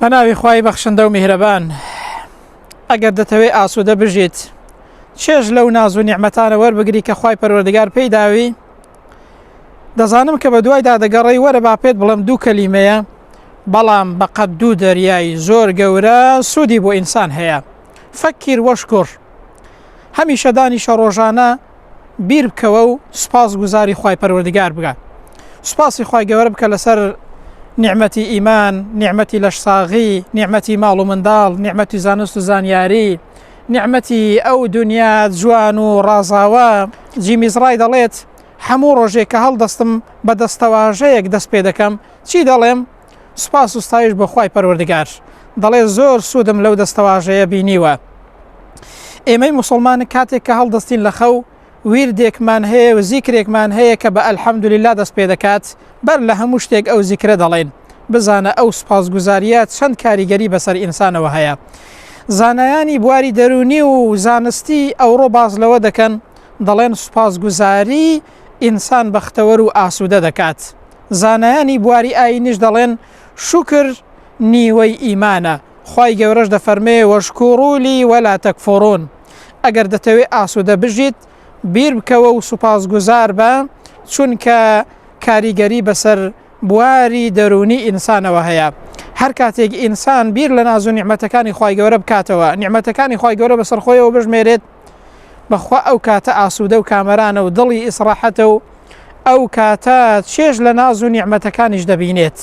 بەناوی خوای بەخشندە و میهرەبان، ئەگەر دەتەوێت ئاسوودە بژیت چێژ لەو ناز و نیعمەتانە وەربگری کە خوای پەروەردگار پێی داوی. دەزانم کە بە دوایدا دەگەڕێی، وەرە با پێت بڵم دوو کەلیمەیە، بەڵام بەقەد دوو دەریای زۆر گەورە سوودی بۆ ئینسان هەیە. فەکیر وەشکر، هەمیشە دانیشە ڕۆژانە بیر بکەوە و سوپاس گوزاری خوای پەروەردگار بگە. سوپاسی خوای گەورە بکە لەسەر نیعمەتی ئیمان، نیعمەتی لەشساغی، نیعمەتی ماڵ و منداڵ، نیعمەتی زانست و زانیاری، نیعمەتی ئەو دنیا جوان و ڕازاوە. جیمیزڕای دەڵێت هەموو ڕۆژێک کە هەڵدەستم بە دەستەواژەیەک دەست پێ دەکەم، چی دەڵێم؟ سوپاس و ستایش بە خوای پەروەردگار. دەڵێ زۆر سوودم لەو دەستەواژەیە بینیوە. ئێمەی موسڵمان کاتێک کە هەڵدەستین لە خەو، ویردێکمان هەیە و زیکرێکمان هەیە کە بە ئەلحەمدولیلا دەست پێ دەکات، بەر لە هەموو شتێک ئەو زیکرە دەڵێن. بزانە ئەو سوپاسگوزاریە چەند کاریگەری بەسەر ئینسانەوە هەیە. زانایانی بواری دەرونی و زانستی ئەوڕۆ باز لەوە دەکەن، دەڵێن سوپاسگوزاری ئینسان بەختەوەر و ئاسوودە دەکات. زانایانی بواری ئاینیش دەڵێن شوکر نیوەی ئیمانە. خوای گەورەش دەفەرمێ وەشکوڕولی وەلا تەکفوڕون. ئەگەر دەتەوێت ئاسوودە بژیت، بیر بکەوە و سوپاسگوزار بە، چونکە کاریگەری بەسەر بواری دەرونی ئینسانەوە هەیە. هەر کاتێک ئینسان بیر لە ناز و نیعمەتەکانی خوای گەورە بکاتەوە، نیعمەتەکانی خوای گەورە بەسەر خۆیەوە بژمێرێت، بەخوا ئەو کاتە ئاسوودە و کامەرانە و دڵی ئیسراحەتە و ئەو کاتە چێژ لە ناز و نیعمەتەکانیش دەبینێت.